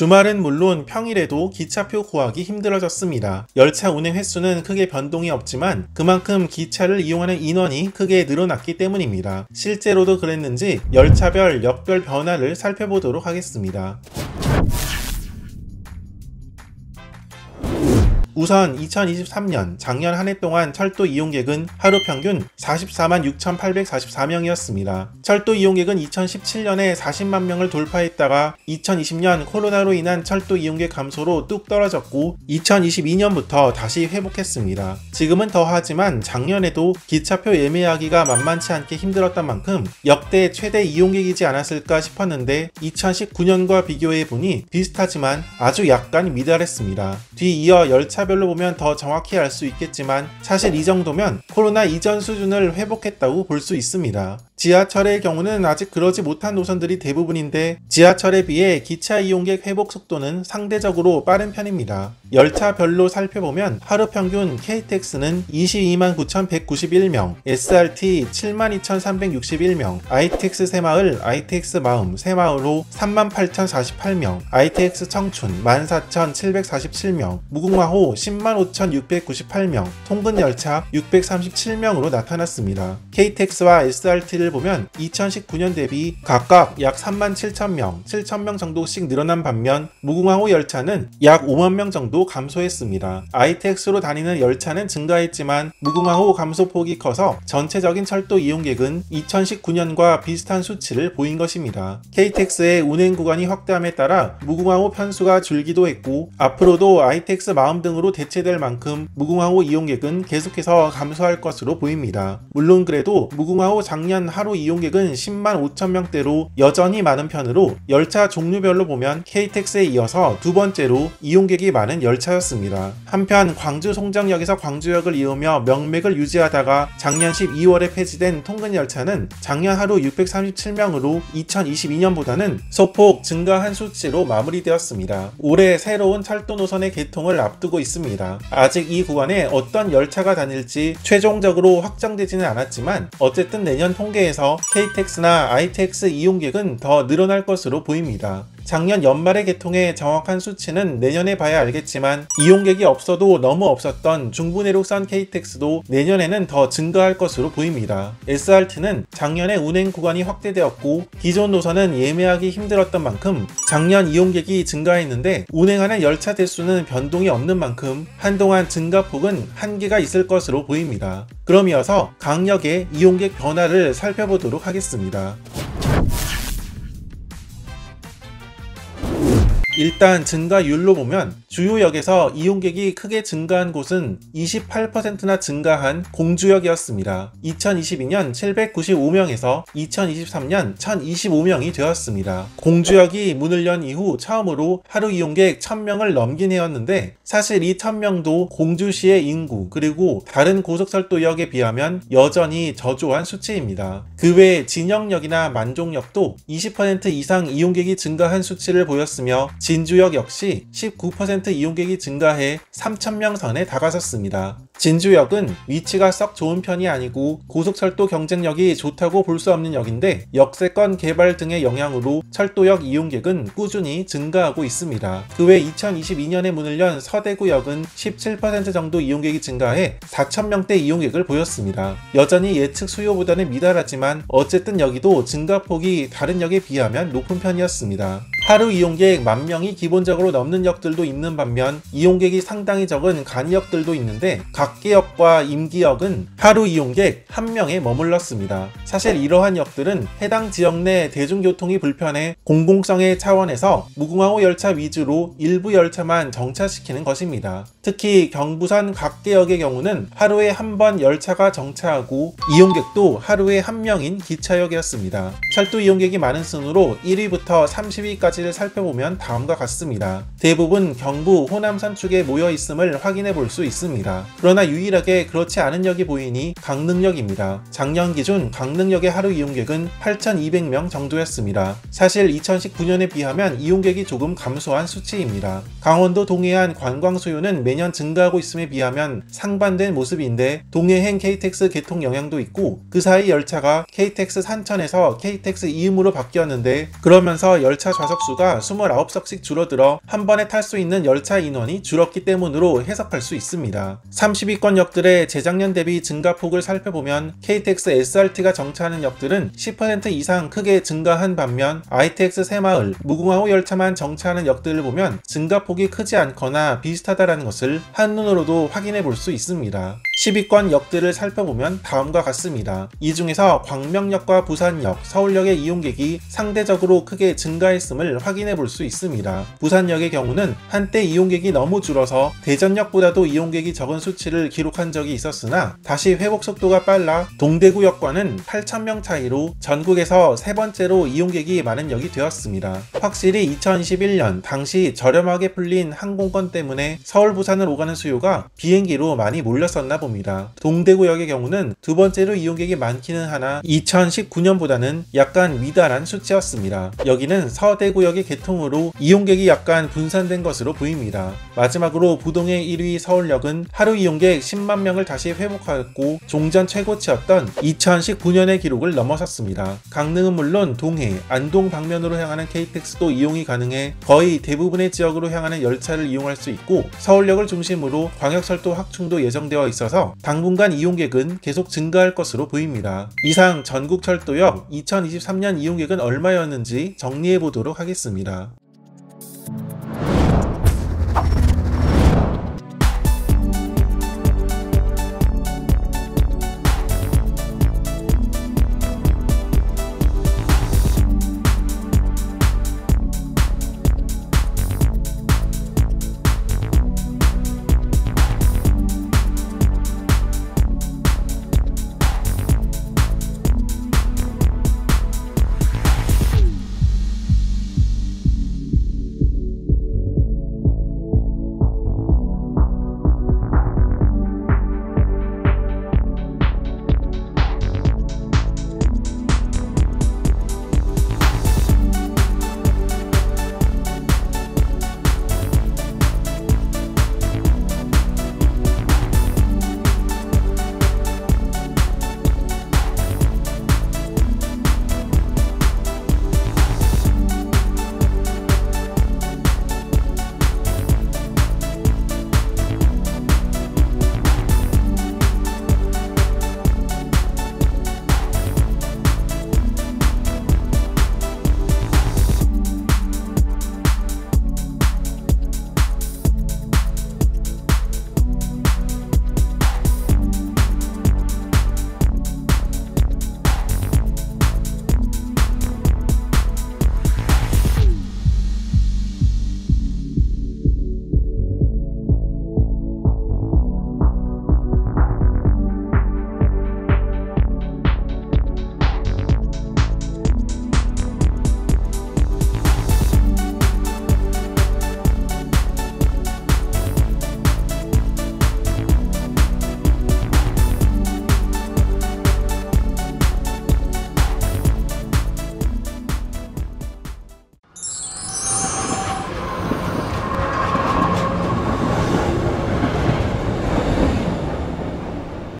주말은 물론 평일에도 기차표 구하기 힘들어졌습니다. 열차 운행 횟수는 크게 변동이 없지만 그만큼 기차를 이용하는 인원이 크게 늘어났기 때문입니다. 실제로도 그랬는지 열차별, 역별 변화를 살펴보도록 하겠습니다. 우선 2023년 작년 한 해 동안 철도 이용객은 하루 평균 44만 6,844명이었습니다. 철도 이용객은 2017년에 40만 명을 돌파했다가 2020년 코로나로 인한 철도 이용객 감소로 뚝 떨어졌고 2022년부터 다시 회복했습니다. 지금은 더하지만 작년에도 기차표 예매하기가 만만치 않게 힘들었던 만큼 역대 최대 이용객이지 않았을까 싶었는데 2019년과 비교해보니 비슷하지만 아주 약간 미달했습니다. 뒤이어 열차별로 보면 더 정확히 알 수 있겠지만 사실 이 정도면 코로나 이전 수준을 회복했다고 볼 수 있습니다. 지하철의 경우는 아직 그러지 못한 노선들이 대부분인데 지하철에 비해 기차 이용객 회복 속도는 상대적으로 빠른 편입니다. 열차별로 살펴보면 하루 평균 KTX는 22만 9,191명, SRT 7만 2,361명, ITX 새마을, ITX 마음, 새마을호 3만 8,048명, ITX 청춘 14,747명, 무궁화호 10만 5,698명, 통근열차 637명으로 나타났습니다. KTX와 SRT를 보면 2019년 대비 각각 약 3만 7천명, 7천명 정도씩 늘어난 반면 무궁화호 열차는 약 5만 명 정도 감소했습니다. ITX로 다니는 열차는 증가했지만 무궁화호 감소폭이 커서 전체적인 철도 이용객은 2019년과 비슷한 수치를 보인 것입니다. KTX의 운행 구간이 확대함에 따라 무궁화호 편수가 줄기도 했고 앞으로도 ITX 마음 등으로 대체될 만큼 무궁화호 이용객은 계속해서 감소할 것으로 보입니다. 물론 그래도 무궁화호 작년 하루 이용객은 10만 5천 명대로 여전히 많은 편으로 열차 종류별로 보면 KTX에 이어서 두 번째로 이용객이 많은 열차였습니다. 한편 광주 송정역에서 광주역을 이으며 명맥을 유지하다가 작년 12월에 폐지된 통근열차는 작년 하루 637명으로 2022년보다는 소폭 증가한 수치로 마무리되었습니다. 올해 새로운 철도 노선의 개통을 앞두고 있습니다. 아직 이 구간에 어떤 열차가 다닐지 최종적으로 확정되지는 않았지만 어쨌든 내년 통계에서 KTX나 ITX 이용객은 더 늘어날 것으로 보입니다. 작년 연말의 개통의 정확한 수치는 내년에 봐야 알겠지만 이용객이 없어도 너무 없었던 중부내륙선 KTX도 내년에는 더 증가할 것으로 보입니다. SRT는 작년에 운행 구간이 확대되었고 기존 노선은 예매하기 힘들었던 만큼 작년 이용객이 증가했는데 운행하는 열차 대수는 변동이 없는 만큼 한동안 증가폭은 한계가 있을 것으로 보입니다. 그럼 이어서 강역의 이용객 변화를 살펴보도록 하겠습니다. 일단 증가율로 보면 주요 역에서 이용객이 크게 증가한 곳은 28%나 증가한 공주역이었습니다. 2022년 795명에서 2023년 1025명이 되었습니다. 공주역이 문을 연 이후 처음으로 하루 이용객 1000명을 넘긴 해였는데 사실 이 1000명도 공주시의 인구 그리고 다른 고속철도역에 비하면 여전히 저조한 수치입니다. 그 외 진영역이나 만종역도 20% 이상 이용객이 증가한 수치를 보였으며 진주역 역시 19% 이용객이 증가해 3,000명 선에 다가섰습니다. 진주역은 위치가 썩 좋은 편이 아니고 고속철도 경쟁력이 좋다고 볼 수 없는 역인데 역세권 개발 등의 영향으로 철도역 이용객은 꾸준히 증가하고 있습니다. 그 외 2022년에 문을 연 서대구역은 17% 정도 이용객이 증가해 4,000명대 이용객을 보였습니다. 여전히 예측 수요보다는 미달하지만 어쨌든 여기도 증가폭이 다른 역에 비하면 높은 편이었습니다. 하루 이용객 10,000명이 기본적으로 넘는 역들도 있는 반면 이용객이 상당히 적은 간이역들도 있는데 각계역과 임기역은 하루 이용객 1명에 머물렀습니다. 사실 이러한 역들은 해당 지역 내 대중교통이 불편해 공공성의 차원에서 무궁화호 열차 위주로 일부 열차만 정차시키는 것입니다. 특히 경부선 각계역의 경우는 하루에 한 번 열차가 정차하고 이용객도 하루에 1명인 기차역이었습니다. 철도 이용객이 많은 순으로 1위부터 30위까지를 살펴보면 다음과 같습니다. 대부분 경부, 호남선 축에 모여 있음을 확인해 볼 수 있습니다. 그러나 그러나 유일하게 그렇지 않은 역이 보이니 강릉역입니다. 작년 기준 강릉역의 하루 이용객은 8,200명 정도였습니다. 사실 2019년에 비하면 이용객이 조금 감소한 수치입니다. 강원도 동해안 관광 수요는 매년 증가하고 있음에 비하면 상반된 모습인데 동해행 KTX 개통 영향도 있고 그 사이 열차가 KTX 산천에서 KTX 이음으로 바뀌었는데 그러면서 열차 좌석수가 29석씩 줄어들어 한 번에 탈 수 있는 열차 인원이 줄었기 때문으로 해석할 수 있습니다. 30위권 역들의 재작년 대비 증가폭을 살펴보면 KTX SRT가 정차하는 역들은 10% 이상 크게 증가한 반면 ITX 새마을, 무궁화호 열차만 정차하는 역들을 보면 증가폭이 크지 않거나 비슷하다는 것을 한눈으로도 확인해 볼 수 있습니다. 10위권 역들을 살펴보면 다음과 같습니다. 이 중에서 광명역과 부산역, 서울역의 이용객이 상대적으로 크게 증가했음을 확인해 볼 수 있습니다. 부산역의 경우는 한때 이용객이 너무 줄어서 대전역보다도 이용객이 적은 수치를 기록한 적이 있었으나 다시 회복 속도가 빨라 동대구역과는 8,000명 차이로 전국에서 세 번째로 이용객이 많은 역이 되었습니다. 확실히 2021년 당시 저렴하게 풀린 항공권 때문에 서울 부산을 오가는 수요가 비행기로 많이 몰렸었나 봅니다. 동대구역의 경우는 두 번째로 이용객이 많기는 하나 2019년보다는 약간 미달한 수치였습니다. 여기는 서대구역의 개통으로 이용객이 약간 분산된 것으로 보입니다. 마지막으로 부동의 1위 서울역은 하루 이용객 10만 명을 다시 회복하였고 종전 최고치였던 2019년의 기록을 넘어섰습니다. 강릉은 물론 동해, 안동 방면으로 향하는 KTX도 이용이 가능해 거의 대부분의 지역으로 향하는 열차를 이용할 수 있고 서울역을 중심으로 광역철도 확충도 예정되어 있어서 당분간 이용객은 계속 증가할 것으로 보입니다. 이상 전국철도역 2023년 이용객은 얼마였는지 정리해 보도록 하겠습니다.